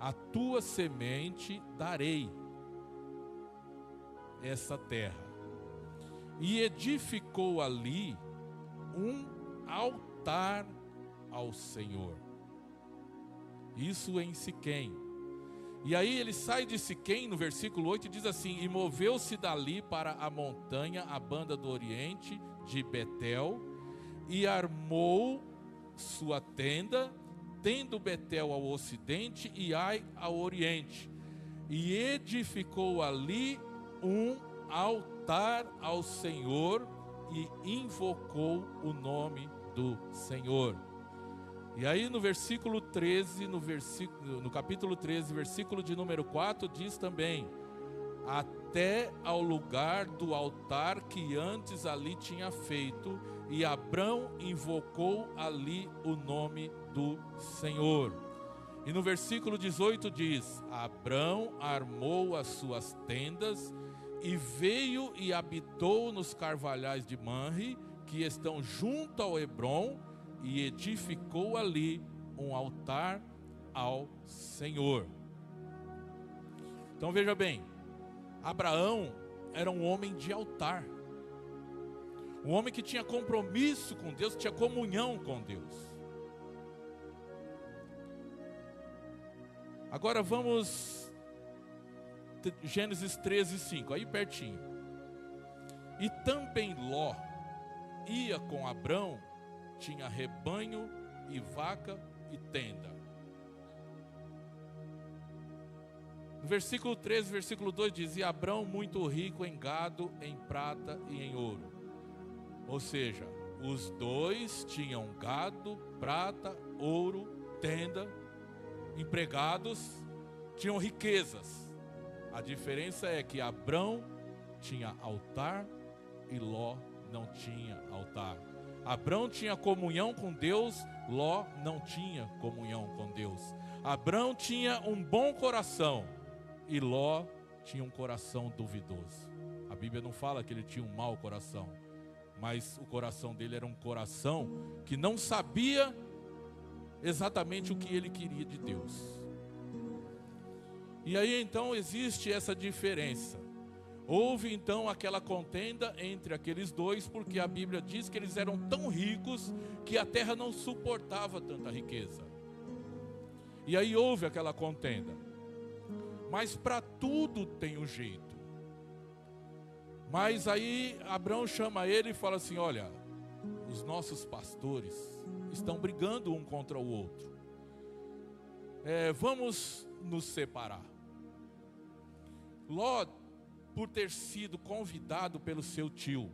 a tua semente darei essa terra. E edificou ali um altar ao Senhor. Isso em Siquém. E aí ele sai de Siquém, no versículo 8, e diz assim: e moveu-se dali para a montanha, a banda do oriente de Betel, e armou sua tenda, tendo Betel ao ocidente e Ai ao oriente. E edificou ali um altar ao Senhor e invocou o nome do Senhor. E aí no versículo 13, no capítulo 13, versículo de número 4, diz também: até ao lugar do altar que antes ali tinha feito, e Abrão invocou ali o nome do Senhor. E no versículo 18 diz: Abrão armou as suas tendas e veio e habitou nos carvalhais de Manre, que estão junto ao Hebrom, e edificou ali um altar ao Senhor. Então veja bem, Abraão era um homem de altar, um homem que tinha compromisso com Deus, tinha comunhão com Deus. Agora vamos, Gênesis 13, 5, aí pertinho. E também Ló ia com Abrão, tinha rebanho e vaca e tenda. No versículo 13, versículo 2 diz: e Abrão muito rico em gado, em prata e em ouro. Ou seja, os dois tinham gado, prata, ouro, tenda, empregados, tinham riquezas. A diferença é que Abrão tinha altar e Ló não tinha altar. Abrão tinha comunhão com Deus, Ló não tinha comunhão com Deus. Abrão tinha um bom coração e Ló tinha um coração duvidoso. A Bíblia não fala que ele tinha um mau coração, mas o coração dele era um coração que não sabia exatamente o que ele queria de Deus. E aí então existe essa diferença. Houve então aquela contenda entre aqueles dois, porque a Bíblia diz que eles eram tão ricos que a terra não suportava tanta riqueza. E aí houve aquela contenda. Mas para tudo tem um jeito. Mas aí Abrão chama ele e fala assim: olha, os nossos pastores estão brigando um contra o outro. Vamos nos separar. Ló, por ter sido convidado pelo seu tio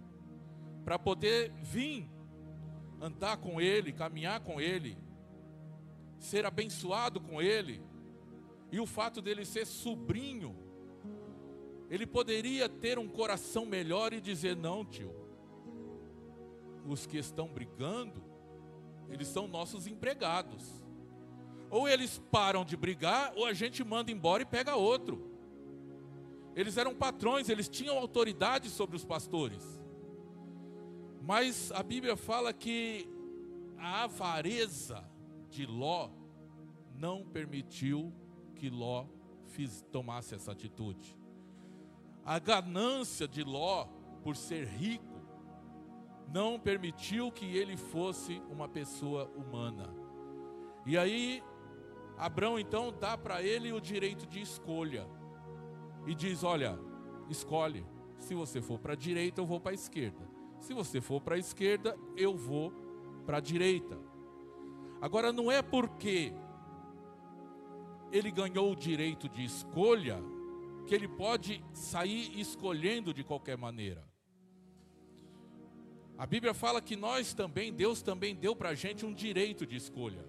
para poder vir andar com ele, caminhar com ele, ser abençoado com ele, e o fato dele ser sobrinho, ele poderia ter um coração melhor e dizer: não, tio, os que estão brigando, eles são nossos empregados, ou eles param de brigar, ou a gente manda embora e pega outro. Eles eram patrões, eles tinham autoridade sobre os pastores. Mas a Bíblia fala que a avareza de Ló não permitiu que Ló tomasse essa atitude. A ganância de Ló, por ser rico, não permitiu que ele fosse uma pessoa humana. E aí, Abrão então dá para ele o direito de escolha. E diz: olha, escolhe. Se você for para a direita, eu vou para a esquerda. Se você for para a esquerda, eu vou para a direita. Agora, não é porque ele ganhou o direito de escolha que ele pode sair escolhendo de qualquer maneira. A Bíblia fala que Deus também deu para a gente um direito de escolha.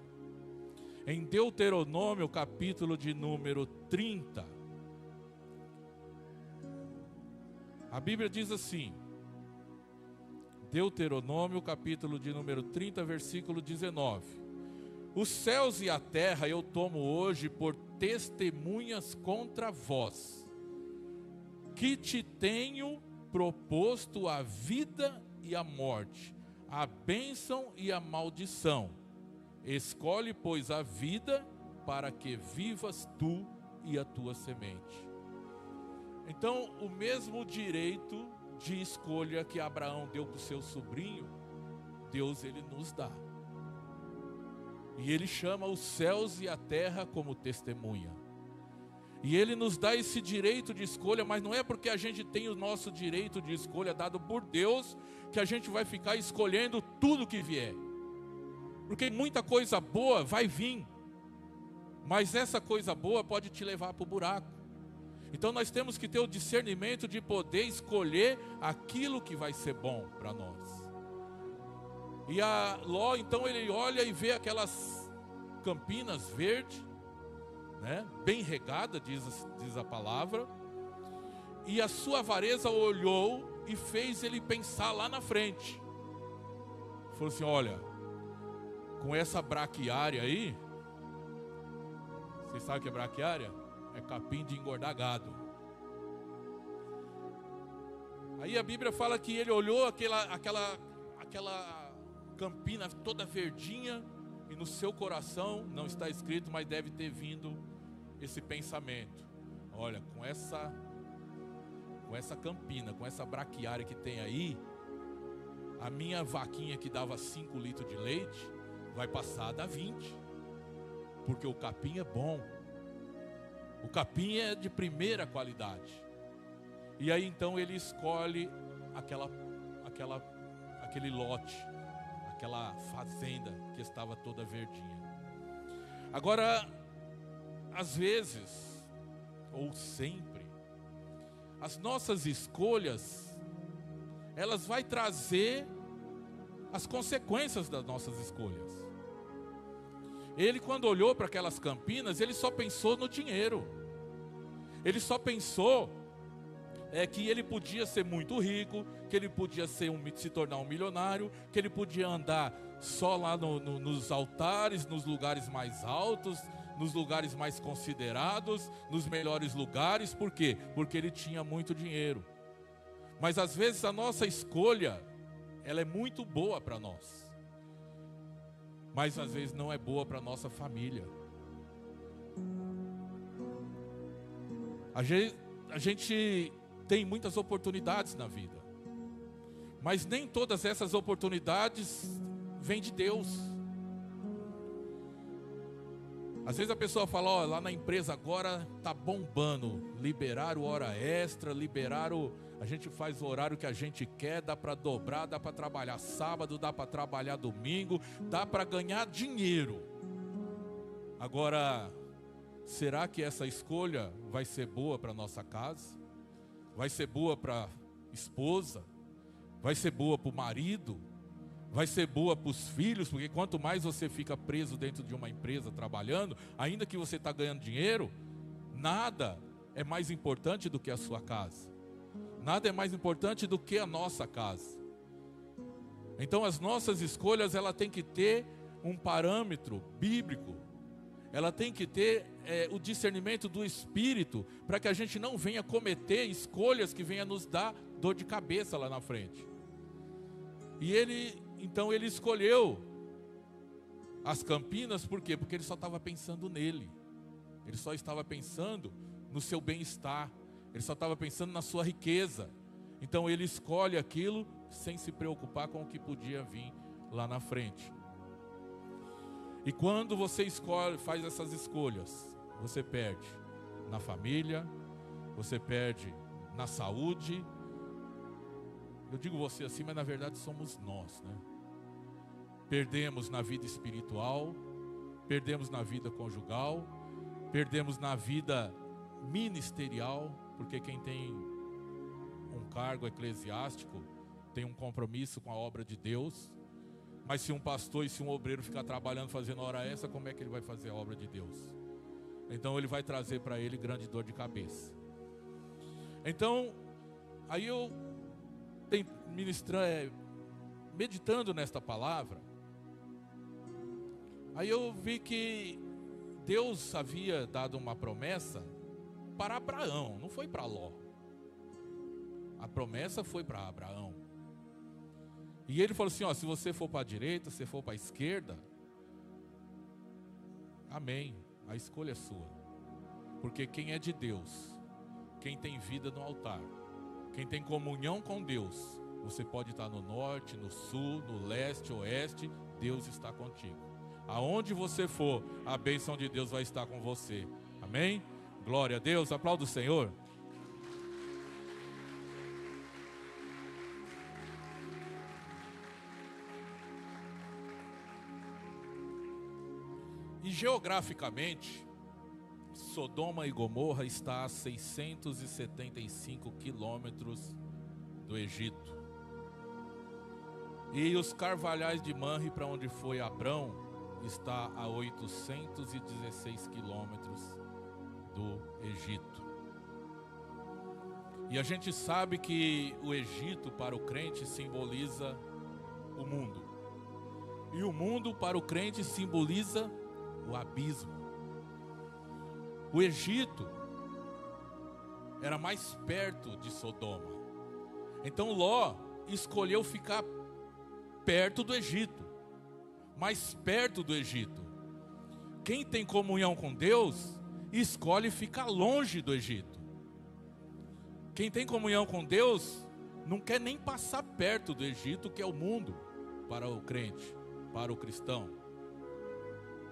Em Deuteronômio, capítulo de número 30, a Bíblia diz assim, Deuteronômio, capítulo de número 30, versículo 19: os céus e a terra eu tomo hoje por testemunhas contra vós, que te tenho proposto a vida e a morte, a bênção e a maldição. Escolhe, pois, a vida para que vivas tu e a tua semente. Então, o mesmo direito de escolha que Abraão deu para o seu sobrinho, Deus ele nos dá. E ele chama os céus e a terra como testemunha. E ele nos dá esse direito de escolha, mas não é porque a gente tem o nosso direito de escolha dado por Deus, que a gente vai ficar escolhendo tudo que vier. Porque muita coisa boa vai vir, mas essa coisa boa pode te levar para o buraco. Então nós temos que ter o discernimento de poder escolher aquilo que vai ser bom para nós. E a Ló, então, ele olha e vê aquelas campinas verdes, né, bem regada, diz a palavra, e a sua avareza olhou e fez ele pensar lá na frente. Falou assim: olha, com essa braquiária aí, vocês sabem o que é braquiária? É capim de engordar gado. Aí a Bíblia fala que ele olhou aquela campina toda verdinha, e no seu coração, não está escrito, mas deve ter vindo esse pensamento: olha, com essa campina, com essa braquiária que tem aí, a minha vaquinha que dava 5 litros de leite vai passar a dar 20, porque o capim é bom, o capim é de primeira qualidade. E aí então ele escolhe aquele lote, aquela fazenda que estava toda verdinha. Agora, às vezes, ou sempre, as nossas escolhas, elas vão trazer as consequências das nossas escolhas. Ele, quando olhou para aquelas campinas, ele só pensou no dinheiro. Ele só pensou que ele podia ser muito rico, que ele podia se tornar um milionário, que ele podia andar só lá nos altares, nos lugares mais altos, nos lugares mais considerados, nos melhores lugares. Por quê? Porque ele tinha muito dinheiro. Mas às vezes a nossa escolha, ela é muito boa para nós, mas às vezes não é boa para a nossa família. A gente tem muitas oportunidades na vida, mas nem todas essas oportunidades vêm de Deus. Às vezes a pessoa fala: ó, lá na empresa agora tá bombando, liberaram hora extra, a gente faz o horário que a gente quer, dá para dobrar, dá para trabalhar sábado, dá para trabalhar domingo, dá para ganhar dinheiro. Agora, será que essa escolha vai ser boa para nossa casa? Vai ser boa para a esposa? Vai ser boa para o marido? Vai ser boa para os filhos? Porque quanto mais você fica preso dentro de uma empresa trabalhando, ainda que você está ganhando dinheiro, nada é mais importante do que a sua casa. Nada é mais importante do que a nossa casa. Então as nossas escolhas, ela tem que ter um parâmetro bíblico. Ela tem que ter o discernimento do Espírito, para que a gente não venha cometer escolhas que venham nos dar dor de cabeça lá na frente. E então ele escolheu as campinas, por quê? Porque ele só estava pensando nele. Ele só estava pensando no seu bem-estar. Ele só estava pensando na sua riqueza. Então ele escolhe aquilo sem se preocupar com o que podia vir lá na frente. E quando você faz essas escolhas, você perde na família, você perde na saúde. Eu digo você assim, mas na verdade somos nós, né? Perdemos na vida espiritual, perdemos na vida conjugal, perdemos na vida ministerial, porque quem tem um cargo eclesiástico tem um compromisso com a obra de Deus. Mas se um pastor e se um obreiro ficar trabalhando, fazendo hora extra, como é que ele vai fazer a obra de Deus? Então ele vai trazer para ele grande dor de cabeça. Então, aí eu meditando nesta palavra, aí eu vi que Deus havia dado uma promessa para Abraão, não foi para Ló. A promessa foi para Abraão. E ele falou assim: ó, se você for para a direita, se for para a esquerda, amém. A escolha é sua. Porque quem é de Deus, quem tem vida no altar, quem tem comunhão com Deus, você pode estar no norte, no sul, no leste, oeste, Deus está contigo. Aonde você for, a bênção de Deus vai estar com você. Amém? Glória a Deus, aplauda o Senhor. E geograficamente, Sodoma e Gomorra está a 675 quilômetros do Egito. E os carvalhais de Manre, para onde foi Abrão, está a 816 quilômetros do Egito. E a gente sabe que o Egito para o crente simboliza o mundo. E o mundo para o crente simboliza o abismo. O Egito era mais perto de Sodoma. Então Ló escolheu ficar perto do Egito, mais perto do Egito. Quem tem comunhão com Deus, escolhe ficar longe do Egito. Quem tem comunhão com Deus, não quer nem passar perto do Egito, que é o mundo, para o crente, para o cristão.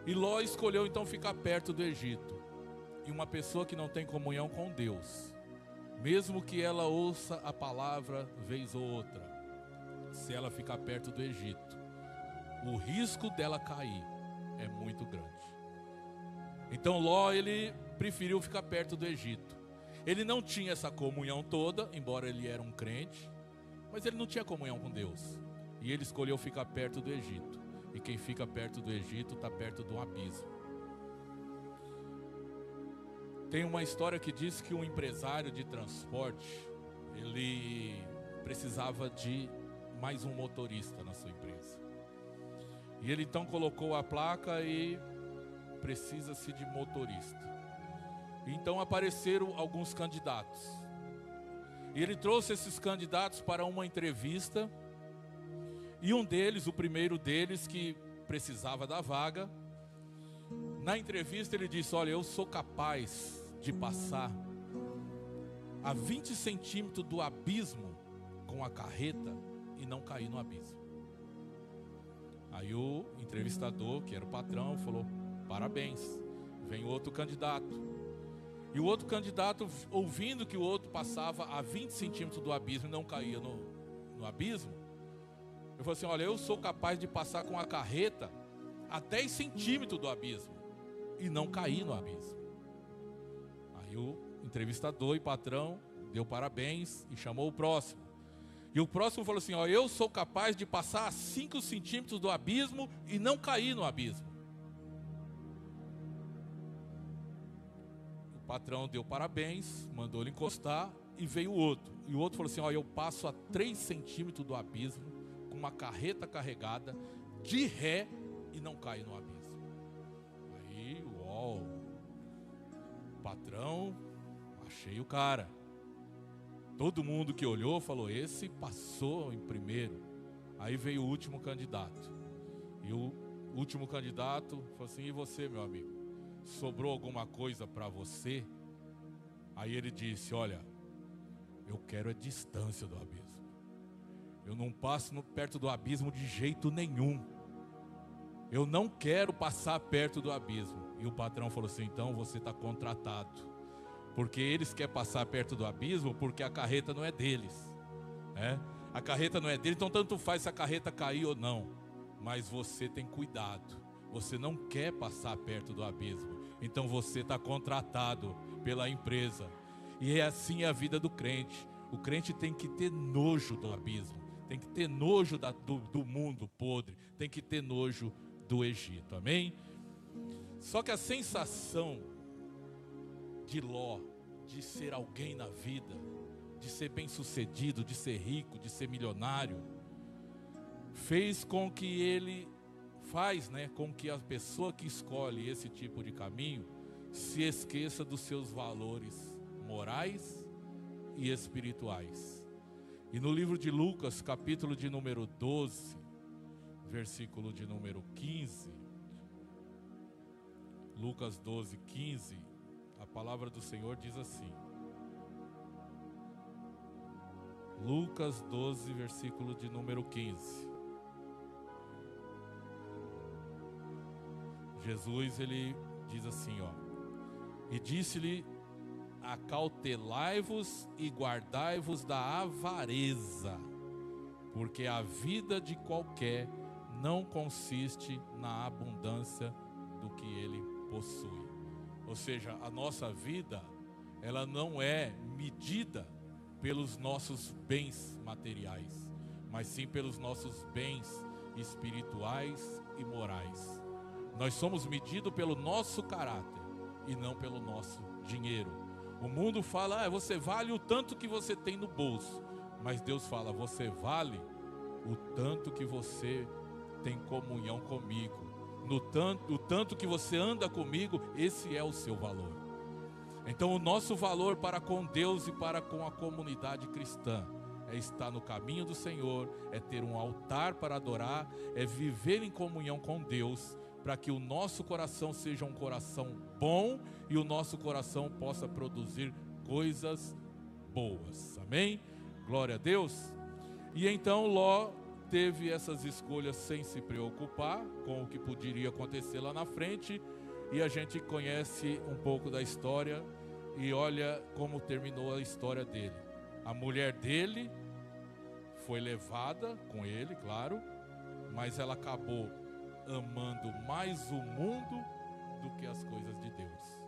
E Ló escolheu então ficar perto do Egito. E uma pessoa que não tem comunhão com Deus, mesmo que ela ouça a palavra vez ou outra, se ela ficar perto do Egito, o risco dela cair é muito grande. Então Ló, ele preferiu ficar perto do Egito. Ele não tinha essa comunhão toda, embora ele era um crente, mas ele não tinha comunhão com Deus. E ele escolheu ficar perto do Egito. E quem fica perto do Egito está perto de um abismo. Tem uma história que diz que um empresário de transporte, ele precisava de mais um motorista na sua empresa. E ele então colocou a placa e precisa-se de motorista. Então apareceram alguns candidatos. E ele trouxe esses candidatos para uma entrevista. E um deles, o primeiro deles, que precisava da vaga, na entrevista ele disse: olha, eu sou capaz de passar a 20 centímetros do abismo com a carreta e não cair no abismo. Aí o entrevistador, que era o patrão, falou: parabéns. Vem outro candidato. E o outro candidato, ouvindo que o outro passava a 20 centímetros do abismo e não caía no abismo, ele falou assim: olha, eu sou capaz de passar com a carreta a 10 centímetros do abismo e não cair no abismo. Aí o entrevistador e patrão deu parabéns e chamou o próximo. E o próximo falou assim: ó, eu sou capaz de passar a 5 centímetros do abismo e não cair no abismo. O patrão deu parabéns, mandou ele encostar e veio o outro. E o outro falou assim: ó, eu passo a 3 centímetros do abismo com uma carreta carregada de ré e não caio no abismo. Aí, uau, patrão, achei o cara. Todo mundo que olhou falou: esse passou em primeiro. Aí veio o último candidato. E o último candidato falou assim: e você, meu amigo? Sobrou alguma coisa para você? Aí ele disse: olha, eu quero a distância do abismo. Eu não passo perto do abismo de jeito nenhum. Eu não quero passar perto do abismo. E o patrão falou assim: então você está contratado. Porque eles querem passar perto do abismo porque a carreta não é deles. A carreta não é deles, então tanto faz se a carreta cair ou não. Mas você tem cuidado. Você não quer passar perto do abismo. Então você está contratado pela empresa. E é assim a vida do crente. O crente tem que ter nojo do abismo. Tem que ter nojo do mundo podre. Tem que ter nojo do Egito. Amém? Só que a sensação de Ló, de ser alguém na vida, de ser bem sucedido, de ser rico, de ser milionário, fez com que ele com que a pessoa que escolhe esse tipo de caminho se esqueça dos seus valores morais e espirituais. E no livro de Lucas, capítulo de número 12, versículo de número 15, Lucas 12, 15, a palavra do Senhor diz assim. Lucas 12, versículo de número 15. Jesus, ele diz assim, ó. E disse-lhe: acautelai-vos e guardai-vos da avareza, porque a vida de qualquer não consiste na abundância do que ele possui. Ou seja, a nossa vida, ela não é medida pelos nossos bens materiais, mas sim pelos nossos bens espirituais e morais. Nós somos medidos pelo nosso caráter e não pelo nosso dinheiro. O mundo fala, você vale o tanto que você tem no bolso, mas Deus fala, você vale o tanto que você tem comunhão comigo. O tanto que você anda comigo, esse é o seu valor. Então o nosso valor para com Deus e para com a comunidade cristã é estar no caminho do Senhor, é ter um altar para adorar, é viver em comunhão com Deus, para que o nosso coração seja um coração bom e o nosso coração possa produzir coisas boas. Amém? Glória a Deus. E então Ló teve essas escolhas sem se preocupar com o que poderia acontecer lá na frente, e a gente conhece um pouco da história e olha como terminou a história dele. A mulher dele foi levada com ele, claro, mas ela acabou amando mais o mundo do que as coisas de Deus.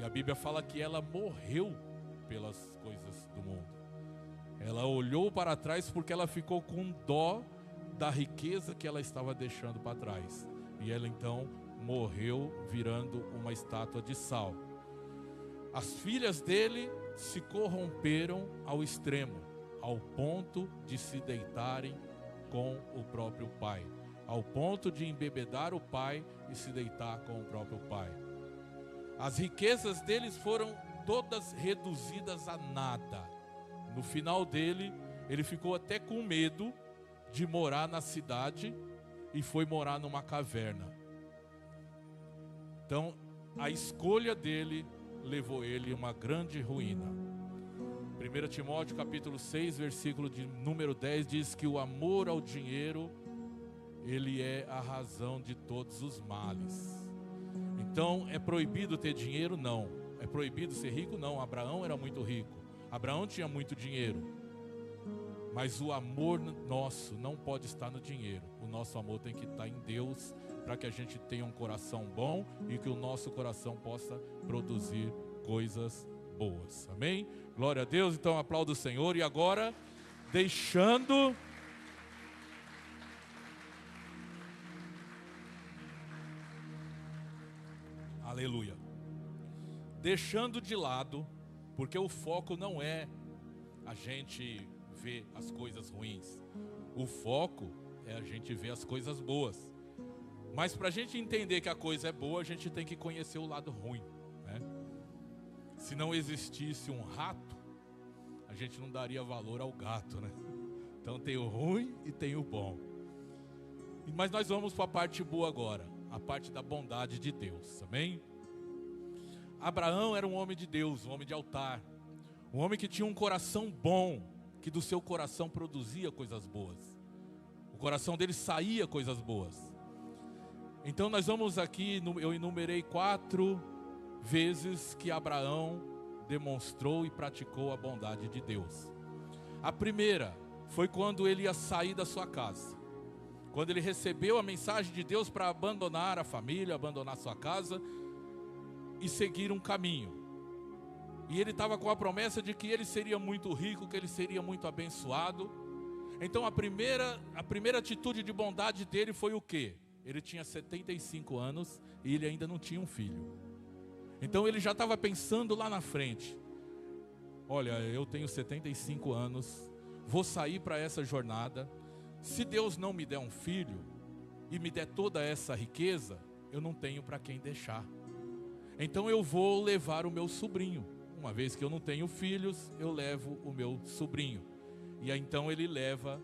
E a Bíblia fala que ela morreu pelas coisas do mundo. Ela olhou para trás porque ela ficou com dó da riqueza que ela estava deixando para trás. E ela então morreu virando uma estátua de sal. As filhas dele se corromperam ao extremo, ao ponto de se deitarem com o próprio pai, ao ponto de embebedar o pai e se deitar com o próprio pai. As riquezas deles foram todas reduzidas a nada. No final dele, ele ficou até com medo de morar na cidade e foi morar numa caverna. Então, a escolha dele levou ele a uma grande ruína. 1 Timóteo capítulo 6, versículo de número 10 diz que o amor ao dinheiro, ele é a razão de todos os males. Então, é proibido ter dinheiro? Não. É proibido ser rico? Não. Abraão era muito rico. Abraão tinha muito dinheiro. Mas o amor nosso não pode estar no dinheiro. O nosso amor tem que estar em Deus, para que a gente tenha um coração bom e que o nosso coração possa produzir coisas boas. Amém? Glória a Deus. Então aplauda o Senhor. E agora, deixando aleluia, deixando de lado, porque o foco não é a gente ver as coisas ruins. O foco é a gente ver as coisas boas. Mas para a gente entender que a coisa é boa, a gente tem que conhecer o lado ruim, né? Se não existisse um rato, a gente não daria valor ao gato, né? Então tem o ruim e tem o bom. Mas nós vamos para a parte boa agora, a parte da bondade de Deus, amém? Abraão era um homem de Deus, um homem de altar, um homem que tinha um coração bom, que do seu coração produzia coisas boas. O coração dele saía coisas boas. Então nós vamos aqui, eu enumerei 4 vezes que Abraão demonstrou e praticou a bondade de Deus. A primeira foi quando ele ia sair da sua casa. Quando ele recebeu a mensagem de Deus para abandonar a família, abandonar sua casa e seguir um caminho. E ele estava com a promessa de que ele seria muito rico, que ele seria muito abençoado. Então a primeira atitude de bondade dele foi o quê? Ele tinha 75 anos e ele ainda não tinha um filho. Então ele já estava pensando lá na frente. Olha, eu tenho 75 anos, vou sair para essa jornada. Se Deus não me der um filho e me der toda essa riqueza, eu não tenho para quem deixar. Então eu vou levar o meu sobrinho. Uma vez que eu não tenho filhos, eu levo o meu sobrinho. E aí, então ele leva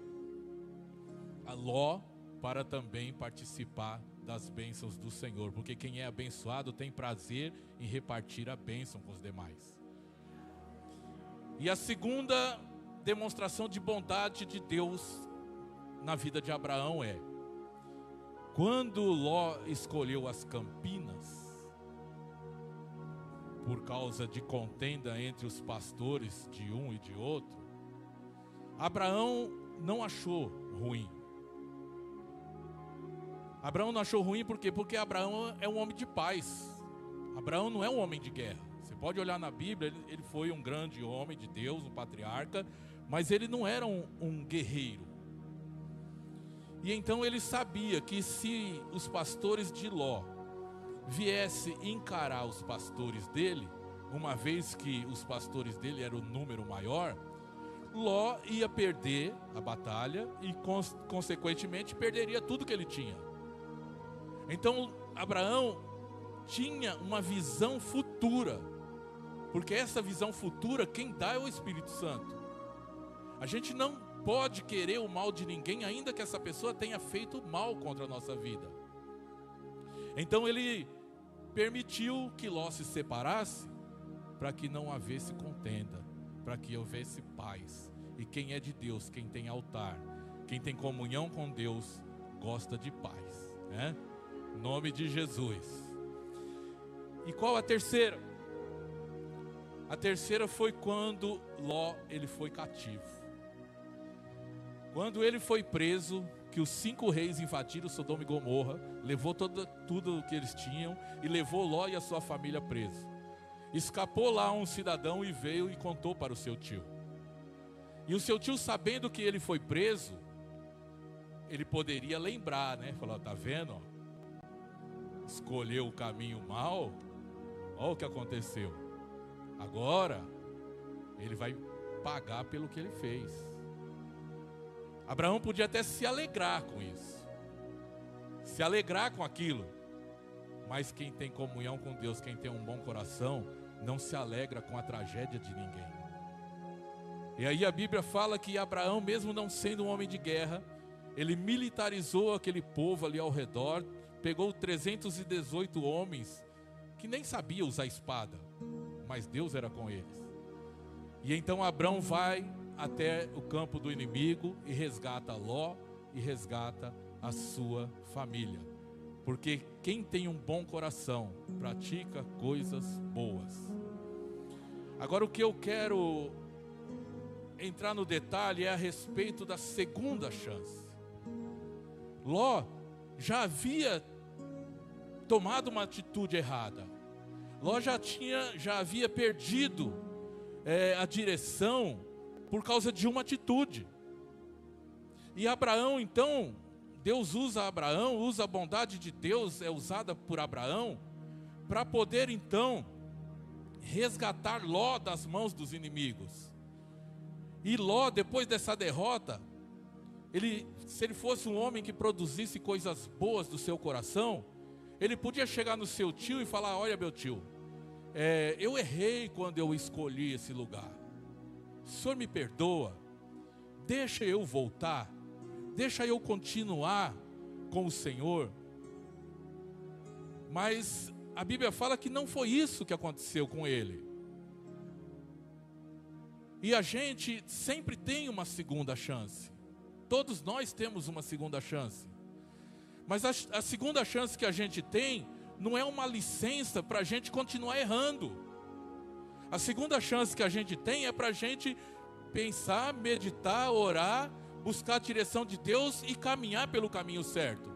a Ló para também participar das bênçãos do Senhor, porque quem é abençoado tem prazer em repartir a bênção com os demais. E a segunda demonstração de bondade de Deus na vida de Abraão é: quando Ló escolheu as Campinas, por causa de contenda entre os pastores de um e de outro, Abraão não achou ruim. Abraão não achou ruim por quê? Porque Abraão é um homem de paz. Abraão não é um homem de guerra. Você pode olhar na Bíblia, ele foi um grande homem de Deus, um patriarca, mas ele não era um guerreiro. E então ele sabia que se os pastores de Ló viesse encarar os pastores dele, uma vez que os pastores dele eram o número maior, Ló ia perder a batalha e consequentemente perderia tudo que ele tinha. Então Abraão tinha uma visão futura, porque essa visão futura quem dá é o Espírito Santo. A gente não pode querer o mal de ninguém, ainda que essa pessoa tenha feito mal contra a nossa vida. Então ele permitiu que Ló se separasse para que não houvesse contenda, para que houvesse paz. E quem é de Deus, quem tem altar, quem tem comunhão com Deus, gosta de paz, né? Em nome de Jesus. E qual a terceira? A terceira foi quando Ló ele foi cativo. Quando ele foi preso, que os 5 reis invadiram Sodoma e Gomorra, levou tudo o que eles tinham e levou Ló e a sua família preso. Escapou lá um cidadão e veio e contou para o seu tio. E o seu tio, sabendo que ele foi preso, ele poderia lembrar, né? Falou: tá vendo? Escolheu o caminho mau, olha o que aconteceu. Agora, ele vai pagar pelo que ele fez. Abraão podia até se alegrar com isso, se alegrar com aquilo, mas quem tem comunhão com Deus, quem tem um bom coração, não se alegra com a tragédia de ninguém. E aí a Bíblia fala que Abraão, mesmo não sendo um homem de guerra, ele militarizou aquele povo ali ao redor, pegou 318 homens que nem sabiam usar espada, mas Deus era com eles. E então Abraão vai até o campo do inimigo e resgata Ló e resgata a sua família. Porque quem tem um bom coração pratica coisas boas. Agora o que eu quero entrar no detalhe é a respeito da segunda chance. Ló já havia tomado uma atitude errada. Ló já havia perdido a direção por causa de uma atitude. E Abraão, então, Deus usa Abraão, usa a bondade de Deus, é usada por Abraão, para poder então resgatar Ló das mãos dos inimigos. E Ló, depois dessa derrota, se ele fosse um homem que produzisse coisas boas do seu coração, ele podia chegar no seu tio e falar: olha, meu tio, eu errei quando eu escolhi esse lugar. O senhor me perdoa, deixa eu voltar, deixa eu continuar com o Senhor. Mas a Bíblia fala que não foi isso que aconteceu com ele. E a gente sempre tem uma segunda chance. Todos nós temos uma segunda chance. Mas a segunda chance que a gente tem não é uma licença para a gente continuar errando. A segunda chance que a gente tem é para a gente pensar, meditar, orar, buscar a direção de Deus e caminhar pelo caminho certo.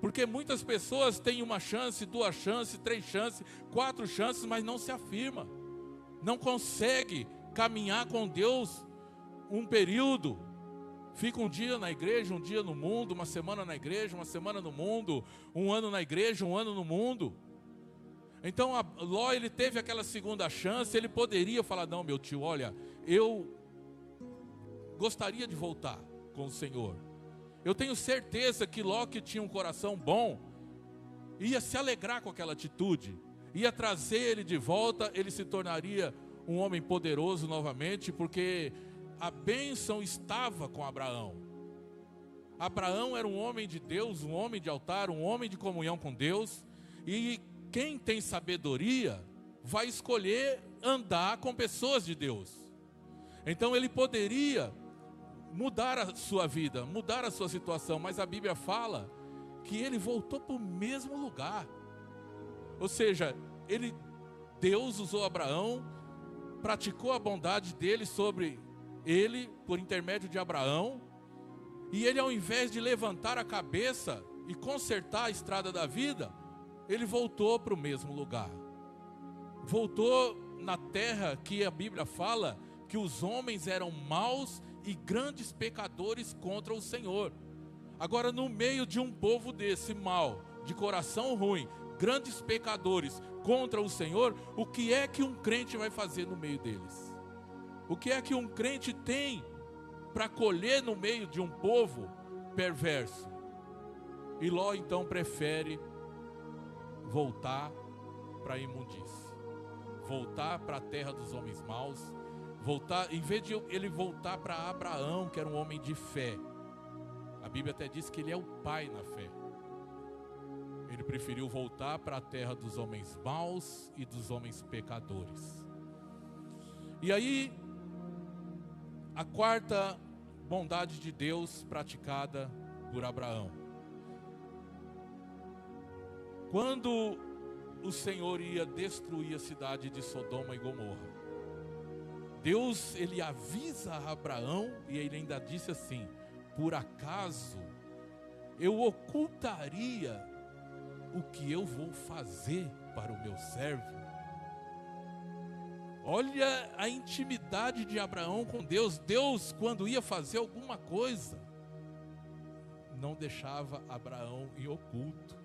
Porque muitas pessoas têm uma chance, 2 chances, 3 chances, 4 chances, mas não se afirma. Não consegue caminhar com Deus um período. Fica um dia na igreja, um dia no mundo, uma semana na igreja, uma semana no mundo, um ano na igreja, um ano no mundo. Então Ló, ele teve aquela segunda chance, ele poderia falar: não, meu tio, olha, eu gostaria de voltar com o Senhor. Eu tenho certeza que Ló, que tinha um coração bom, ia se alegrar com aquela atitude, ia trazer ele de volta, ele se tornaria um homem poderoso novamente, porque a bênção estava com Abraão. Abraão era um homem de Deus, um homem de altar, um homem de comunhão com Deus. E quem tem sabedoria vai escolher andar com pessoas de Deus. Então ele poderia mudar a sua vida, mudar a sua situação, mas a Bíblia fala que ele voltou para o mesmo lugar. Ou seja, Deus usou Abraão, praticou a bondade dele sobre ele, por intermédio de Abraão, e ele, ao invés de levantar a cabeça e consertar a estrada da vida, ele voltou para o mesmo lugar. Voltou na terra que a Bíblia fala que os homens eram maus e grandes pecadores contra o Senhor. Agora, no meio de um povo desse mau, de coração ruim, grandes pecadores contra o Senhor, o que é que um crente vai fazer no meio deles? O que é que um crente tem para colher no meio de um povo perverso? E Ló então prefere voltar para a imundície, voltar para a terra dos homens maus, voltar, em vez de ele voltar para Abraão, que era um homem de fé. A Bíblia até diz que ele é o pai na fé. Ele preferiu voltar para a terra dos homens maus e dos homens pecadores. E aí, a quarta bondade de Deus praticada por Abraão. Quando o Senhor ia destruir a cidade de Sodoma e Gomorra, Deus, ele avisa a Abraão, e ele ainda disse assim: por acaso eu ocultaria o que eu vou fazer para o meu servo? Olha a intimidade de Abraão com Deus. Deus, quando ia fazer alguma coisa, não deixava Abraão em oculto.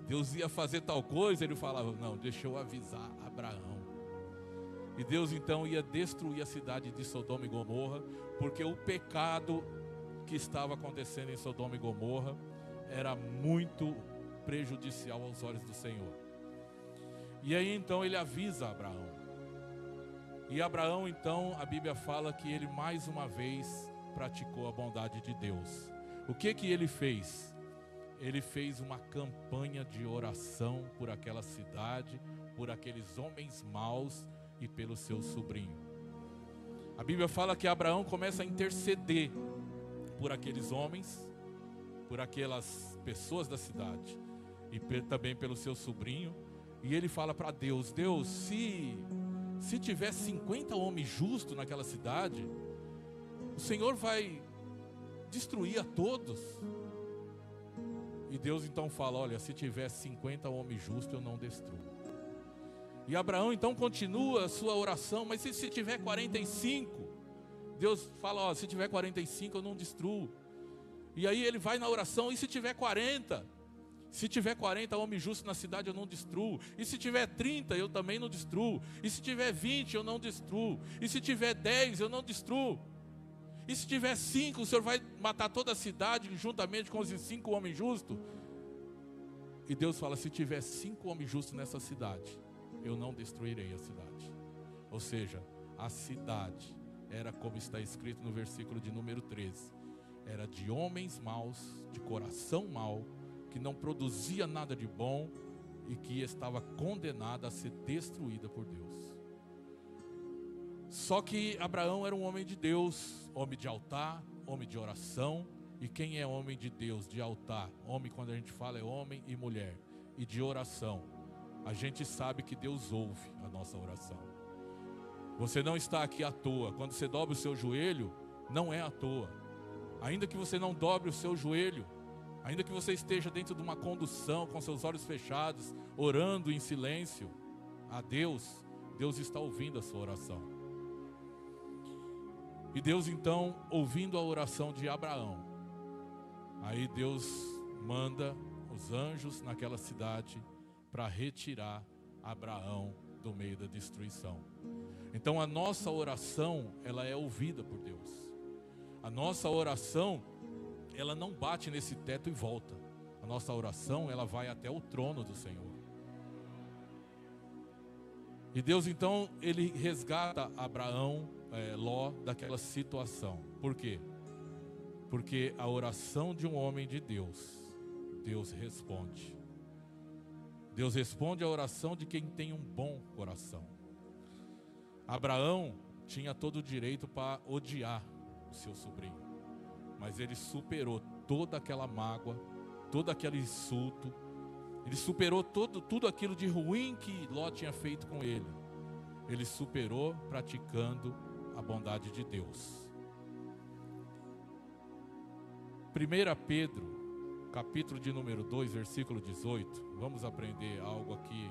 Deus ia fazer tal coisa, ele falava: não, deixa eu avisar Abraão. E Deus então ia destruir a cidade de Sodoma e Gomorra, porque o pecado que estava acontecendo em Sodoma e Gomorra era muito prejudicial aos olhos do Senhor. E aí então ele avisa Abraão. E Abraão então, a Bíblia fala que ele mais uma vez praticou a bondade de Deus. O que ele fez? Ele fez uma campanha de oração por aquela cidade, por aqueles homens maus e pelo seu sobrinho. A Bíblia fala que Abraão começa a interceder por aqueles homens, por aquelas pessoas da cidade e também pelo seu sobrinho. E ele fala para Deus: Deus, se tiver 50 homens justos naquela cidade, o Senhor vai destruir a todos. E Deus então fala: olha, se tiver 50 homens justos, eu não destruo. E Abraão então continua a sua oração: mas se tiver 45? Deus fala: ó, se tiver 45 eu não destruo. E aí ele vai na oração: e se tiver 40? Se tiver 40 homens justos na cidade, eu não destruo. E se tiver 30, eu também não destruo. E se tiver 20, eu não destruo. E se tiver 10, eu não destruo. E se tiver 5, o Senhor vai matar toda a cidade juntamente com os 5 homens justos? E Deus fala: se tiver 5 homens justos nessa cidade, eu não destruirei a cidade. Ou seja, a cidade era, como está escrito no versículo de número 13, era de homens maus, de coração mau, que não produzia nada de bom e que estava condenada a ser destruída por Deus. Só que Abraão era um homem de Deus, homem de altar, homem de oração. E quem é homem de Deus, de altar? Homem, quando a gente fala, é homem e mulher. E de oração, a gente sabe que Deus ouve a nossa oração. Você não está aqui à toa. Quando você dobra o seu joelho, não é à toa. Ainda que você não dobre o seu joelho, ainda que você esteja dentro de uma condução, com seus olhos fechados, orando em silêncio a Deus, Deus está ouvindo a sua oração. E Deus então, ouvindo a oração de Abraão, aí Deus manda os anjos naquela cidade para retirar Abraão do meio da destruição. Então a nossa oração, ela é ouvida por Deus. A nossa oração, ela não bate nesse teto e volta. A nossa oração, ela vai até o trono do Senhor. E Deus então, ele resgata Abraão, Ló, daquela situação. Por quê? Porque a oração de um homem de Deus, Deus responde. Deus responde a oração de quem tem um bom coração. Abraão tinha todo o direito para odiar o seu sobrinho, mas ele superou toda aquela mágoa, todo aquele insulto, ele superou tudo aquilo de ruim que Ló tinha feito com ele. Ele superou praticando a bondade de Deus. 1 Pedro, capítulo de número 2, versículo 18. Vamos aprender algo aqui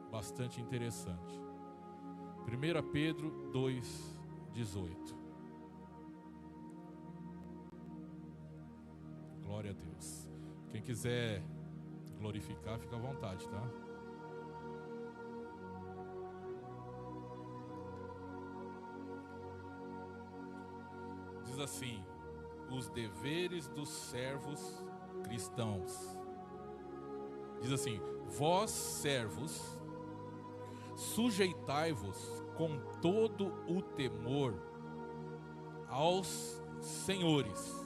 bastante interessante. 1 Pedro 2, 18. Glória a Deus. Quem quiser glorificar, fica à vontade, tá? Diz assim: os deveres dos servos cristãos. Diz assim: vós servos, sujeitai-vos com todo o temor aos senhores,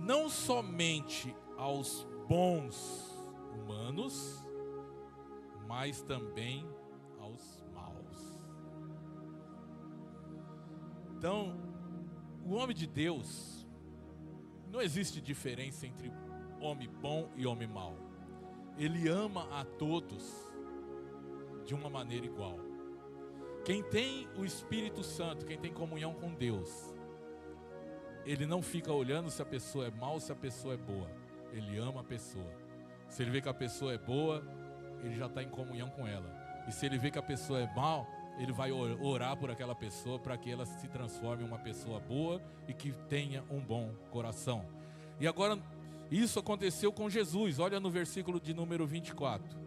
não somente aos bons humanos, mas também aos maus. Então, o homem de Deus, não existe diferença entre homem bom e homem mau. Ele ama a todos de uma maneira igual. Quem tem o Espírito Santo, quem tem comunhão com Deus, ele não fica olhando se a pessoa é mal ou se a pessoa é boa. Ele ama a pessoa. Se ele vê que a pessoa é boa, ele já está em comunhão com ela. E se ele vê que a pessoa é mal, ele vai orar por aquela pessoa para que ela se transforme em uma pessoa boa e que tenha um bom coração. E agora, isso aconteceu com Jesus. Olha no versículo de número 24.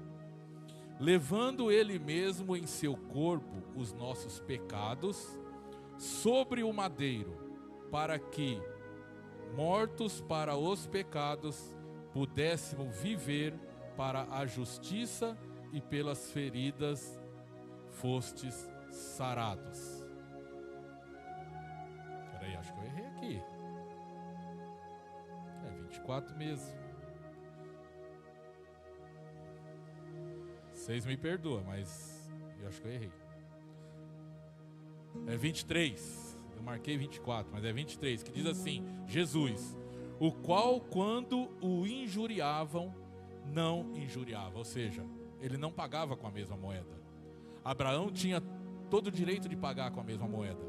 Levando ele mesmo em seu corpo os nossos pecados sobre o madeiro, para que, mortos para os pecados, pudéssemos viver para a justiça, e pelas feridas fostes sarados. Peraí, acho que eu errei aqui. É 24 mesmo. Vocês me perdoam, mas eu acho que eu errei. É 23. Eu marquei 24, mas é 23, que diz assim: Jesus, o qual quando o injuriavam, não injuriava. Ou seja, ele não pagava com a mesma moeda. Abraão tinha todo o direito de pagar com a mesma moeda,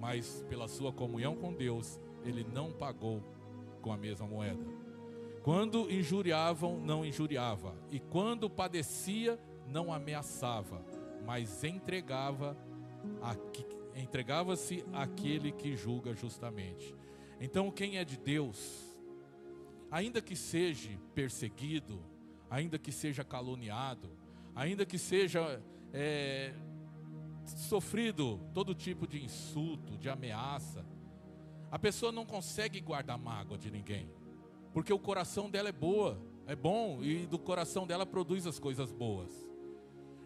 mas pela sua comunhão com Deus, ele não pagou com a mesma moeda. Quando injuriavam, não injuriava. E quando padecia, não ameaçava, mas entregava-se àquele que julga justamente. Então, quem é de Deus, ainda que seja perseguido, ainda que seja caluniado, ainda que seja sofrido todo tipo de insulto, de ameaça, a pessoa não consegue guardar mágoa de ninguém, porque o coração dela é bom, e do coração dela produz as coisas boas.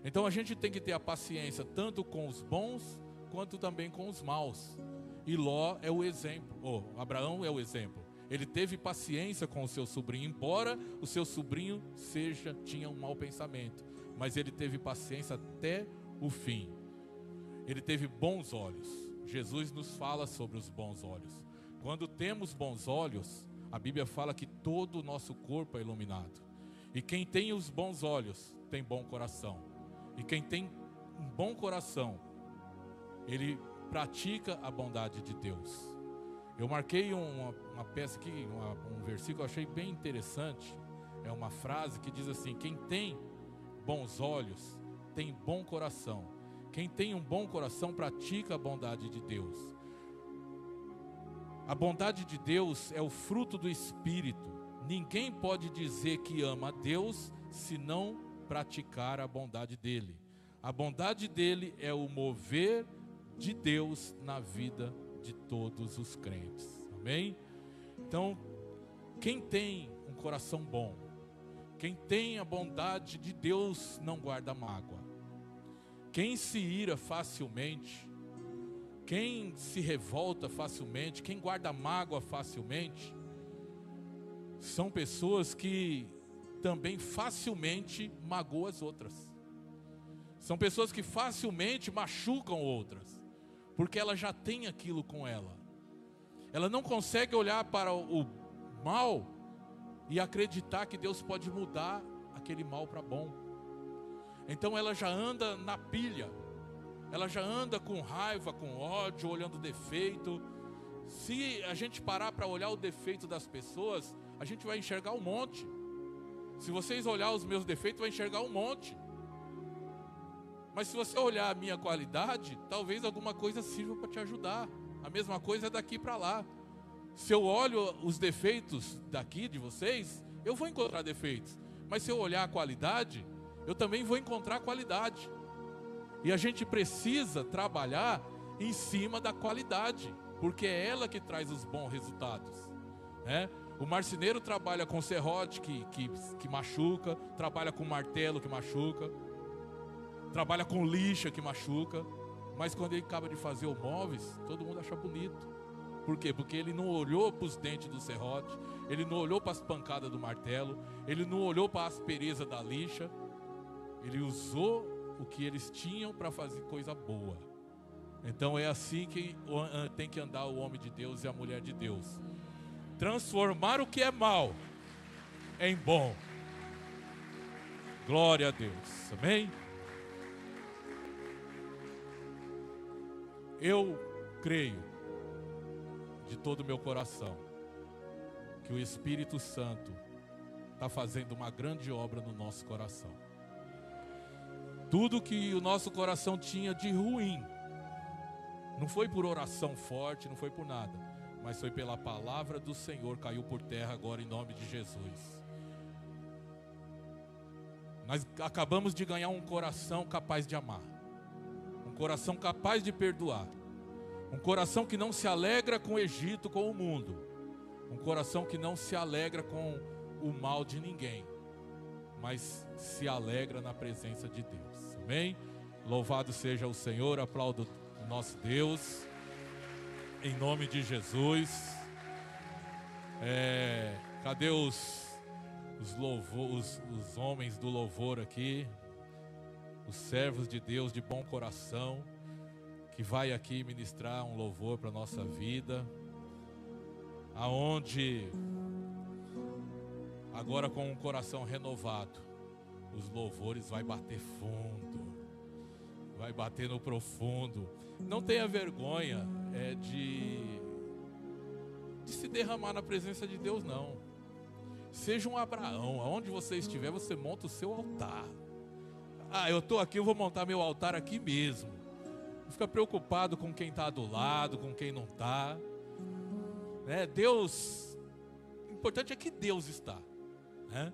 Então a gente tem que ter a paciência tanto com os bons quanto também com os maus. E Ló é o exemplo, Abraão é o exemplo. Ele teve paciência com o seu sobrinho, embora o seu sobrinho tinha um mau pensamento, mas ele teve paciência até o fim. Ele teve bons olhos. Jesus nos fala sobre os bons olhos. Quando temos bons olhos, a Bíblia fala que todo o nosso corpo é iluminado. E quem tem os bons olhos tem bom coração. E quem tem um bom coração, ele pratica a bondade de Deus. Eu marquei uma peça aqui, um versículo que eu achei bem interessante. É uma frase que diz assim: quem tem bons olhos tem bom coração. Quem tem um bom coração pratica a bondade de Deus. A bondade de Deus é o fruto do Espírito. Ninguém pode dizer que ama a Deus se não praticar a bondade dele. A bondade dele é o mover de Deus na vida de todos os crentes. Amém? Então, quem tem um coração bom, quem tem a bondade de Deus, não guarda mágoa. Quem se ira facilmente, Quem se revolta facilmente, quem guarda mágoa facilmente, são pessoas que também facilmente magoam as outras. São pessoas que facilmente machucam outras, porque ela já tem aquilo com ela. Ela não consegue olhar para o mal e acreditar que Deus pode mudar aquele mal para bom. Então ela já anda na pilha, ela já anda com raiva, com ódio, olhando defeito. Se a gente parar para olhar o defeito das pessoas, a gente vai enxergar um monte. Se vocês olhar os meus defeitos, vai enxergar um monte. Mas se você olhar a minha qualidade, talvez alguma coisa sirva para te ajudar. A mesma coisa é daqui para lá. Se eu olho os defeitos daqui de vocês, eu vou encontrar defeitos. Mas se eu olhar a qualidade, eu também vou encontrar qualidade. E a gente precisa trabalhar em cima da qualidade, porque é ela que traz os bons resultados, né? O marceneiro trabalha com serrote que machuca, trabalha com martelo que machuca, trabalha com lixa que machuca, mas quando ele acaba de fazer o móveis, todo mundo acha bonito. Por quê? Porque ele não olhou para os dentes do serrote, ele não olhou para as pancadas do martelo, ele não olhou para a aspereza da lixa, ele usou o que eles tinham para fazer coisa boa. Então é assim que tem que andar o homem de Deus e a mulher de Deus. Transformar o que é mal em bom. Glória a Deus. Amém? Eu creio de todo o meu coração que o Espírito Santo está fazendo uma grande obra no nosso coração. Tudo que o nosso coração tinha de ruim, não foi por oração forte, não foi por nada, mas foi pela palavra do Senhor, caiu por terra agora em nome de Jesus. Nós acabamos de ganhar um coração capaz de amar, um coração capaz de perdoar, um coração que não se alegra com o Egito, com o mundo, um coração que não se alegra com o mal de ninguém, mas se alegra na presença de Deus. Amém? Louvado seja o Senhor, aplaudo o nosso Deus, em nome de Jesus. Cadê os homens do louvor aqui, os servos de Deus de bom coração, que vai aqui ministrar um louvor para a nossa vida, aonde agora com um coração renovado, os louvores vai bater fundo, vai bater no profundo. Não tenha vergonha de se derramar na presença de Deus, não. Seja um Abraão, aonde você estiver, você monta o seu altar. Eu estou aqui, eu vou montar meu altar aqui mesmo. Não fica preocupado com quem está do lado, com quem não está, né? Deus, o importante é que Deus está, né?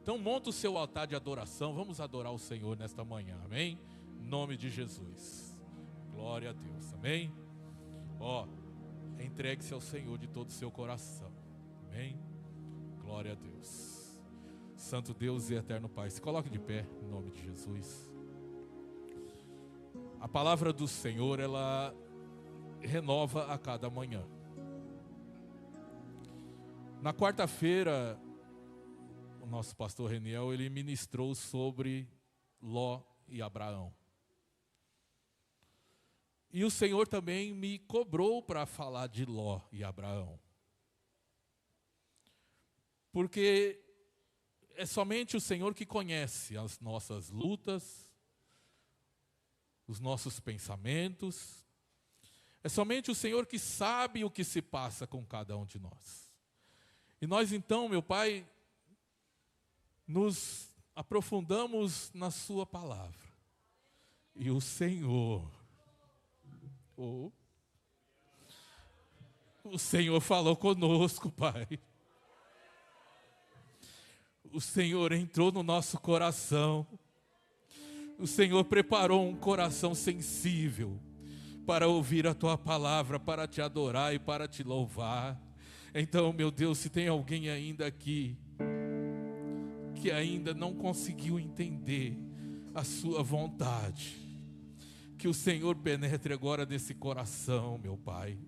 Então monta o seu altar de adoração. Vamos adorar o Senhor nesta manhã, amém? Em nome de Jesus. Glória a Deus, amém? Entregue-se ao Senhor de todo o seu coração, amém? Glória a Deus. Santo Deus e eterno Pai, se coloque de pé em nome de Jesus. A palavra do Senhor, ela renova a cada manhã. Na quarta-feira, o nosso pastor Reniel, ele ministrou sobre Ló e Abraão. E o Senhor também me cobrou para falar de Ló e Abraão. Porque é somente o Senhor que conhece as nossas lutas, os nossos pensamentos. É somente o Senhor que sabe o que se passa com cada um de nós. E nós então, meu Pai, nos aprofundamos na sua palavra. E o Senhor, o Senhor falou conosco, Pai. O Senhor entrou no nosso coração. O Senhor preparou um coração sensível para ouvir a Tua palavra, para Te adorar e para Te louvar. Então, meu Deus, se tem alguém ainda aqui que ainda não conseguiu entender a Sua vontade, que o Senhor penetre agora nesse coração, meu Pai.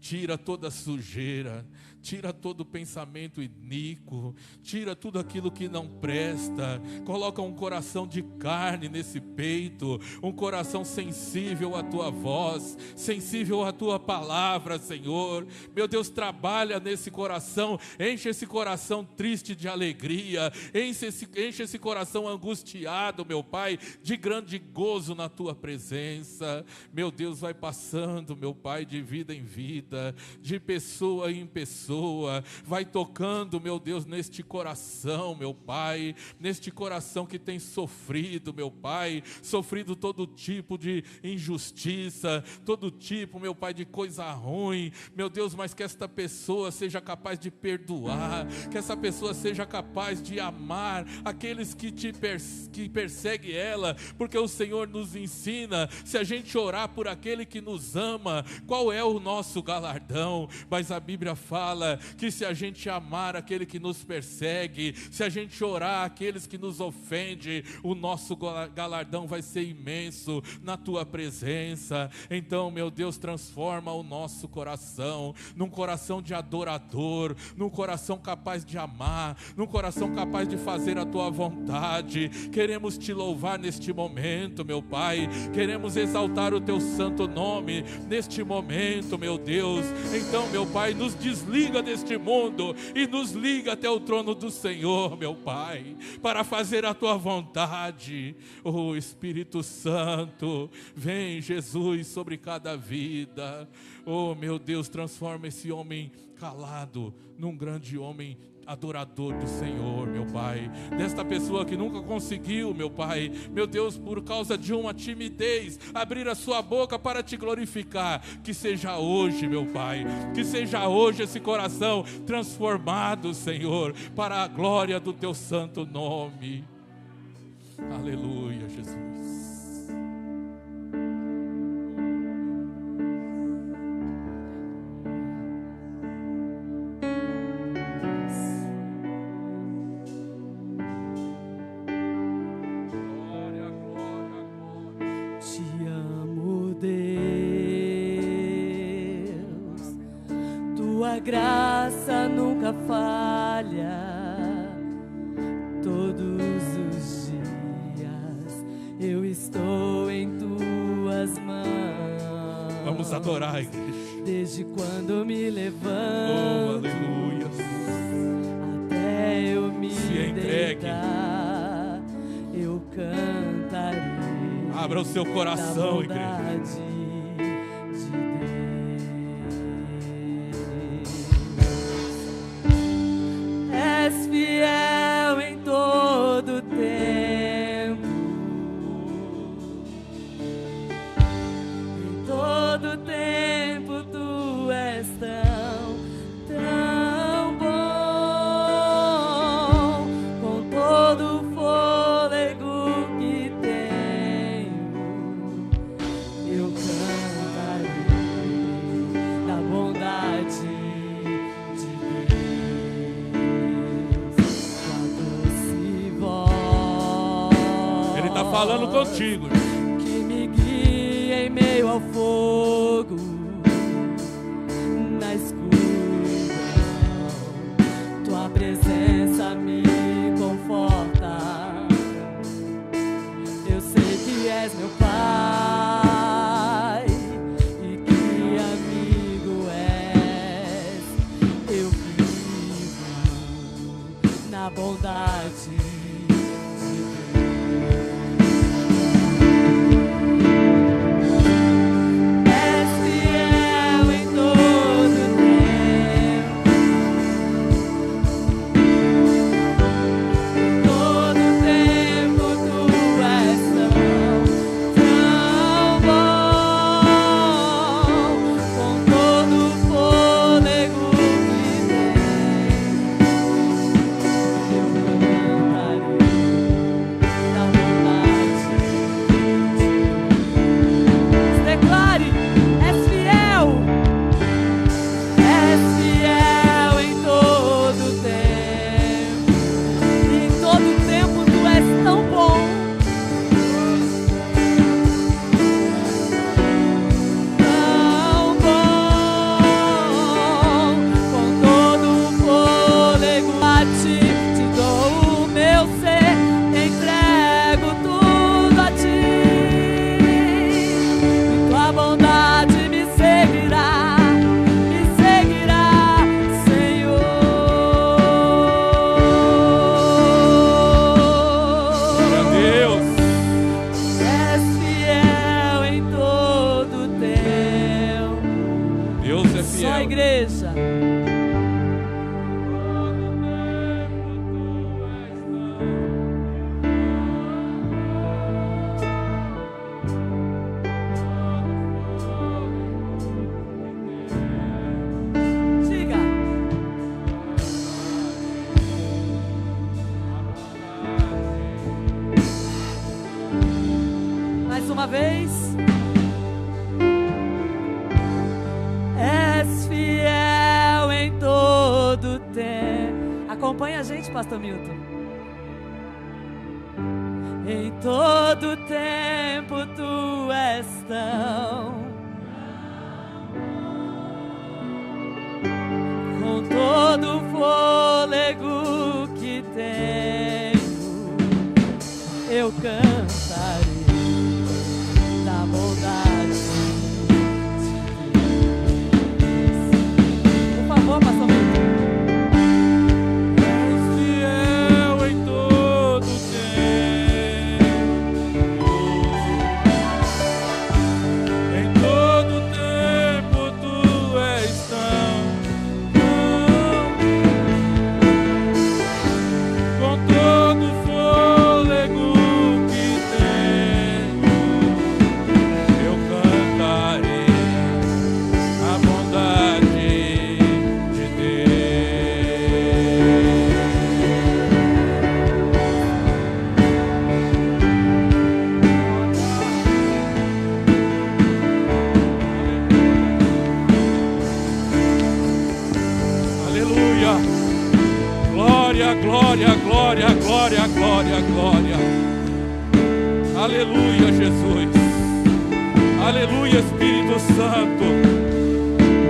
Tira toda sujeira, tira todo pensamento iníquo, tira tudo aquilo que não presta, coloca um coração de carne nesse peito, um coração sensível à Tua voz, sensível à Tua palavra, Senhor. Meu Deus, trabalha nesse coração, enche esse coração triste de alegria, enche esse coração angustiado, meu Pai, de grande gozo na Tua presença. Meu Deus, vai passando, meu Pai, de vida em vida, de pessoa em pessoa, vai tocando, meu Deus, neste coração, meu Pai, neste coração que tem sofrido, meu Pai, sofrido todo tipo de injustiça, todo tipo, meu Pai, de coisa ruim, meu Deus, mas que esta pessoa seja capaz de perdoar, que essa pessoa seja capaz de amar aqueles que perseguem ela, porque o Senhor nos ensina, se a gente orar por aquele que nos ama, qual é o nosso galardão? Mas a Bíblia fala que se a gente amar aquele que nos persegue, se a gente orar aqueles que nos ofendem, o nosso galardão vai ser imenso na Tua presença. Então, meu Deus, transforma o nosso coração num coração de adorador, num coração capaz de amar, num coração capaz de fazer a Tua vontade. Queremos Te louvar neste momento, meu Pai, queremos exaltar o Teu santo nome neste momento, meu Deus. Então, meu Pai, nos desliga deste mundo e nos liga até o trono do Senhor, meu Pai, para fazer a Tua vontade. Oh, Espírito Santo, vem, Jesus, sobre cada vida. Oh, meu Deus, transforma esse homem calado num grande homem adorador do Senhor, meu Pai, desta pessoa que nunca conseguiu, meu Pai, meu Deus, por causa de uma timidez, abrir a sua boca para Te glorificar, que seja hoje, meu Pai, que seja hoje esse coração transformado, Senhor, para a glória do Teu santo nome. Aleluia, Jesus. Graça nunca falha, todos os dias eu estou em Tuas mãos. Vamos adorar, igreja. Desde quando me levanto, aleluia, até eu me deitar, eu cantarei. Abra o seu coração, igreja. Fiel em todo tempo, em todo tempo Tu és tão bom, com todo o fôlego que tenho, eu cantarei da bondade. Falando contigo, que me guia em meio ao fogo, na escuridão, Tua presença me conforta. Eu sei que és meu Pai e que amigo és. Eu vivo na bondade. Fiel igreja. Diga. Mais uma vez. És fiel em todo tempo. Acompanha a gente, Pastor Milton. Em todo tempo tu és tão. Com todo o fôlego que tenho, eu cantarei da bondade de Deus. Por favor, Pastor Milton. És fiel em todo tempo. Em todo tempo tu és tão. Com todo o fôlego que tenho, eu cantarei a bondade de Deus. Aleluia. Glória, glória, glória, glória, glória, glória. Aleluia, Jesus. Aleluia, Espírito Santo.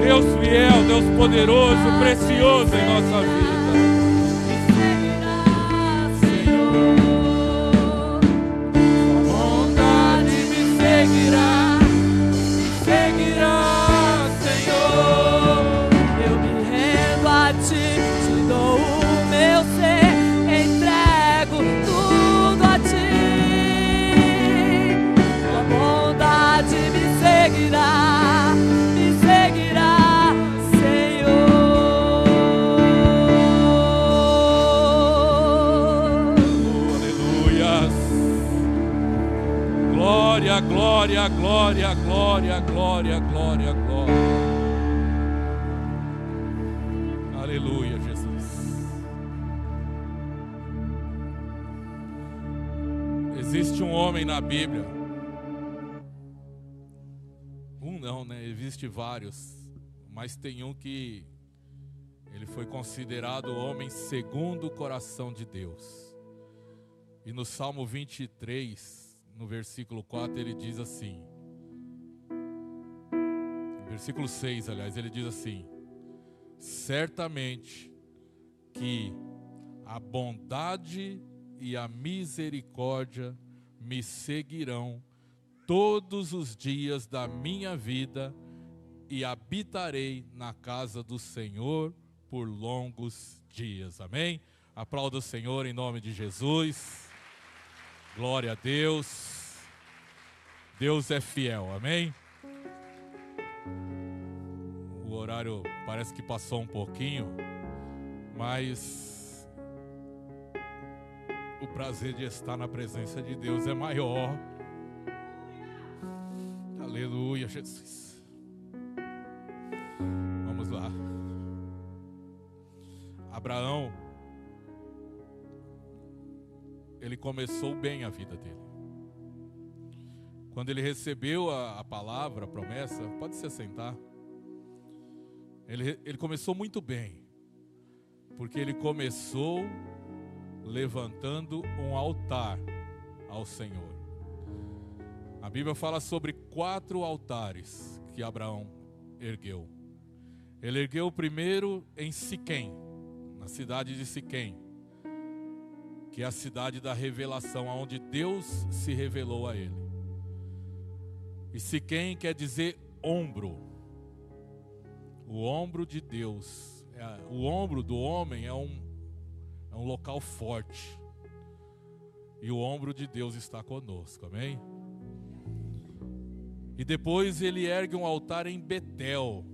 Deus fiel, Deus poderoso, precioso em nossa vida. Bondade me seguirá, Senhor. Eu me rendo a ti, te dou o meu ser, entrego tudo a ti. A bondade me seguirá, Senhor. Aleluias. Glória, glória, glória, glória, glória, glória, glória. Aleluia, Jesus. Existe um homem na Bíblia. Um não, né? Existe vários. Mas tem um que ele foi considerado o homem segundo o coração de Deus. E no Salmo 23, no versículo 4, ele diz assim. No versículo 6, aliás, ele diz assim: certamente que a bondade e a misericórdia me seguirão todos os dias da minha vida e habitarei na casa do Senhor por longos dias. Amém? Aplauda o Senhor em nome de Jesus. Glória a Deus. Deus é fiel, amém? O horário parece que passou um pouquinho, mas o prazer de estar na presença de Deus é maior. Aleluia, Jesus. Vamos lá. Abraão, ele começou bem a vida dele. Quando ele recebeu a palavra, a promessa, pode se assentar. Ele começou muito bem, porque ele começou levantando um altar ao Senhor. A Bíblia fala sobre 4 altares que Abraão ergueu. Ele ergueu o primeiro em Siquém, na cidade de Siquém, que é a cidade da revelação, onde Deus se revelou a ele. E Siquém quer dizer ombro. O ombro de Deus. O ombro do homem é um local forte. E o ombro de Deus está conosco, amém? E depois ele ergue um altar em Betel.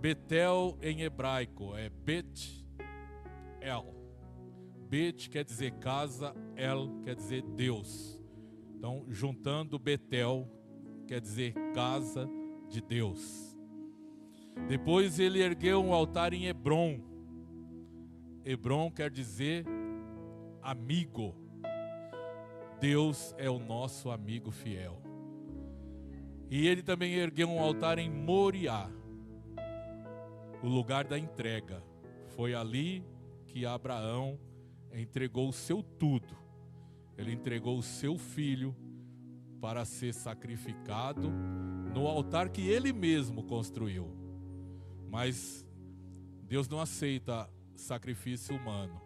Betel em hebraico é Bet-El. Bet quer dizer casa, El quer dizer Deus. Então, juntando Betel, quer dizer casa de Deus. Depois ele ergueu um altar em Hebrom. Hebrom quer dizer amigo. Deus é o nosso amigo fiel. E ele também ergueu um altar em Moriá, o lugar da entrega. Foi ali que Abraão entregou o seu tudo. Ele entregou o seu filho para ser sacrificado no altar que ele mesmo construiu. Mas Deus não aceita sacrifício humano.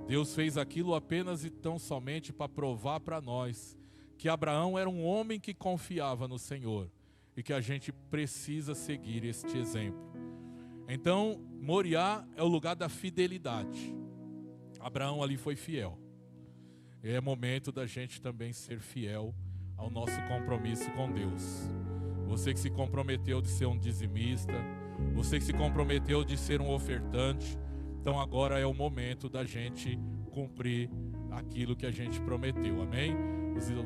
Deus fez aquilo apenas e tão somente para provar para nós que Abraão era um homem que confiava no Senhor e que a gente precisa seguir este exemplo. Então, Moriá é o lugar da fidelidade. Abraão ali foi fiel. É momento da gente também ser fiel ao nosso compromisso com Deus. Você que se comprometeu de ser um dizimista, você que se comprometeu de ser um ofertante, então agora é o momento da gente cumprir aquilo que a gente prometeu, amém?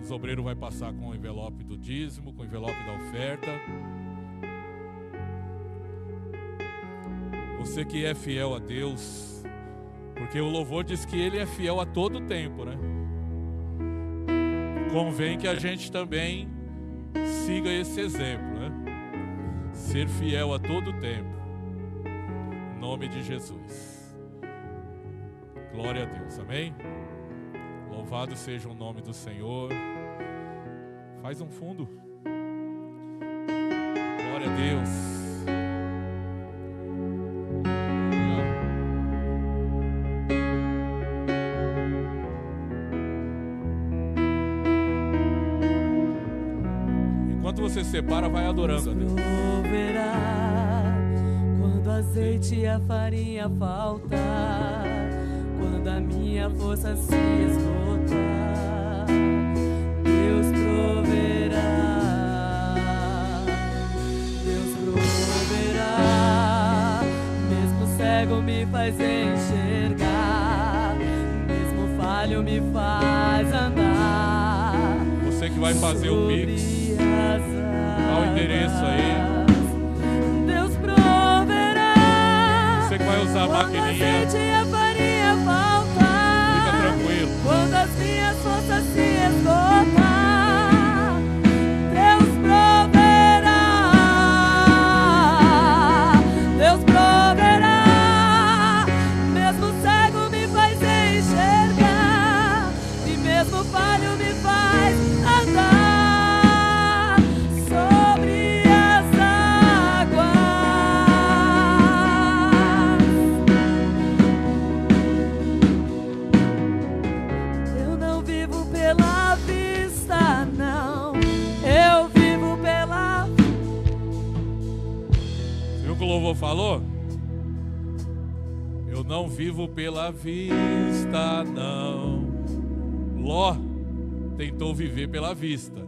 Os obreiros vão passar com o envelope do dízimo, com o envelope da oferta. Você que é fiel a Deus, porque o louvor diz que Ele é fiel a todo tempo, né? Convém que a gente também siga esse exemplo, né? Ser fiel a todo tempo. Em nome de Jesus. Glória a Deus, amém? Louvado seja o nome do Senhor. Faz um fundo. Glória a Deus. Enquanto você separa, vai adorando a Deus. Proverá quando azeite e a farinha faltar, quando a minha força se esgotar, Deus proverá. Deus proverá. Mesmo cego me faz enxergar, mesmo falho me faz andar. Você que vai fazer o Pix, dá o endereço aí. Deus proverá. Você que vai usar a maquininha, fica tranquilo. Quando as minhas forças se esgotar, Deus proverá. Deus proverá. Mesmo cego me faz enxergar, e mesmo falho me faz andar sobre as águas. Eu não vivo pela vista, não. Eu vivo pela... Você viu o que o louvor falou? Eu não vivo pela vista, não. Ló tentou viver pela vista.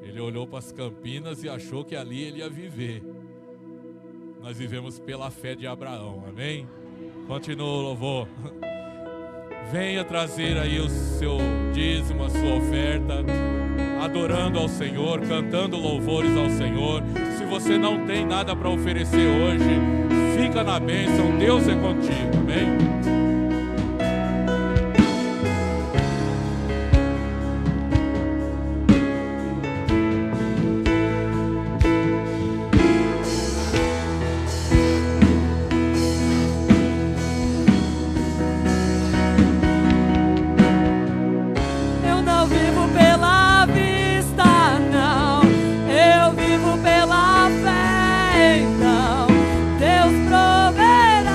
Ele olhou para as campinas e achou que ali ele ia viver. Nós vivemos pela fé de Abraão, amém? Continua o louvor. Venha trazer aí o seu dízimo, a sua oferta, adorando ao Senhor, cantando louvores ao Senhor. Se você não tem nada para oferecer hoje, fica na bênção, Deus é contigo, amém? Eu não vivo pela vista, não. Eu vivo pela fé, então Deus proverá.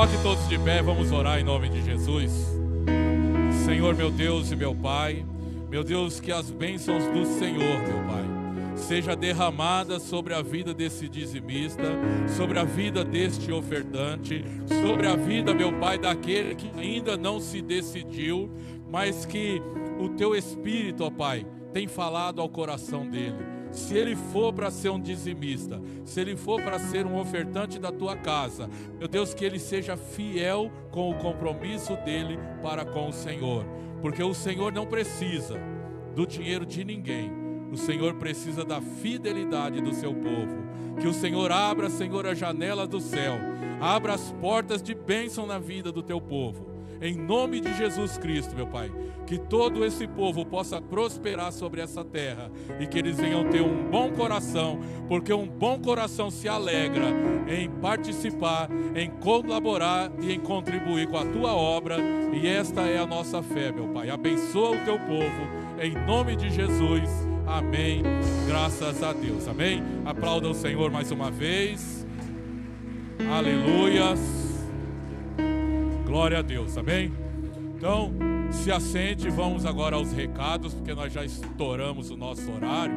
coloque todos de pé, vamos orar em nome de Jesus. Senhor, meu Deus e meu Pai, meu Deus, que as bênçãos do Senhor, meu Pai, seja derramada sobre a vida desse dizimista, sobre a vida deste ofertante, sobre a vida, meu Pai, daquele que ainda não se decidiu, mas que o Teu Espírito, ó Pai, tem falado ao coração dele. Se ele for para ser um dizimista, se ele for para ser um ofertante da Tua casa, meu Deus, que ele seja fiel com o compromisso dele para com o Senhor, porque o Senhor não precisa do dinheiro de ninguém, o Senhor precisa da fidelidade do seu povo. Que o Senhor abra, Senhor, a janela do céu, abra as portas de bênção na vida do Teu povo, em nome de Jesus Cristo, meu Pai, que todo esse povo possa prosperar sobre essa terra e que eles venham ter um bom coração, porque um bom coração se alegra em participar, em colaborar e em contribuir com a Tua obra, e esta é a nossa fé, meu Pai. Abençoa o Teu povo, em nome de Jesus, amém, graças a Deus, amém. Aplauda o Senhor mais uma vez, aleluias. Glória a Deus, amém? Então, se assente, vamos agora aos recados, porque nós já estouramos o nosso horário.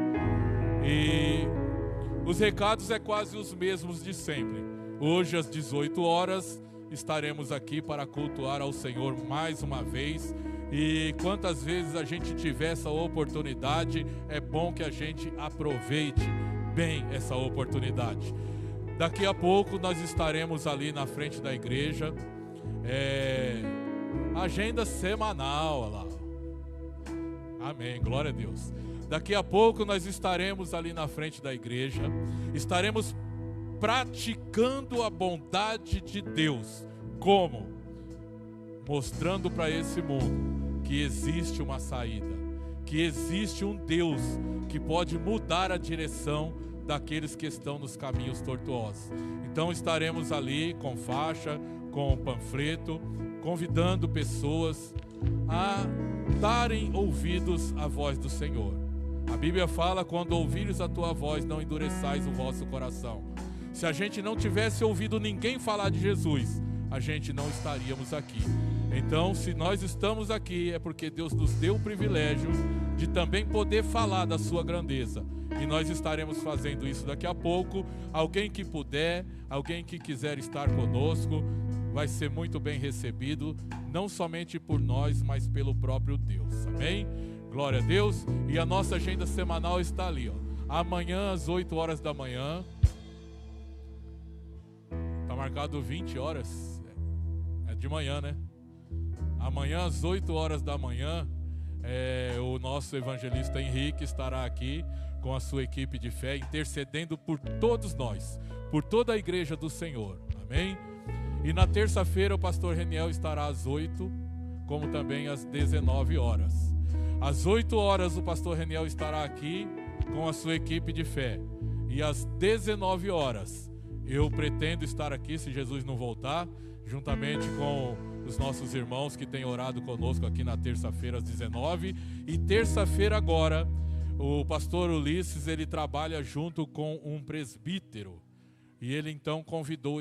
E os recados é quase os mesmos de sempre. Hoje, às 18 horas, estaremos aqui para cultuar ao Senhor mais uma vez. E quantas vezes a gente tiver essa oportunidade, é bom que a gente aproveite bem essa oportunidade. Daqui a pouco nós estaremos ali na frente da igreja. Agenda semanal, olha lá. Amém, glória a Deus. Daqui a pouco nós estaremos ali na frente da igreja, estaremos praticando a bondade de Deus. Como? Mostrando para esse mundo que existe uma saída, que existe um Deus que pode mudar a direção daqueles que estão nos caminhos tortuosos. Então estaremos ali com faixa, com panfleto, convidando pessoas a darem ouvidos à voz do Senhor. A Bíblia fala: quando ouvires a tua voz, não endureçais o vosso coração. Se a gente não tivesse ouvido ninguém falar de Jesus, a gente não estaríamos aqui. Então, se nós estamos aqui, é porque Deus nos deu o privilégio de também poder falar da sua grandeza. E nós estaremos fazendo isso daqui a pouco. Alguém que puder, alguém que quiser estar conosco, vai ser muito bem recebido, não somente por nós, mas pelo próprio Deus, amém? Glória a Deus. E a nossa agenda semanal está ali, ó. Amanhã às 8 horas da manhã, está marcado 20 horas, é de manhã, né? Amanhã às 8 horas da manhã, o nosso evangelista Henrique estará aqui com a sua equipe de fé, intercedendo por todos nós, por toda a igreja do Senhor, amém? E na terça-feira o pastor Reniel estará às 8, como também às 19 horas. Às 8 horas o pastor Reniel estará aqui com a sua equipe de fé. E às 19 horas eu pretendo estar aqui, se Jesus não voltar, juntamente com os nossos irmãos que têm orado conosco aqui na terça-feira às 19. E terça-feira agora, o pastor Ulisses, ele trabalha junto com um presbítero. E ele então convidou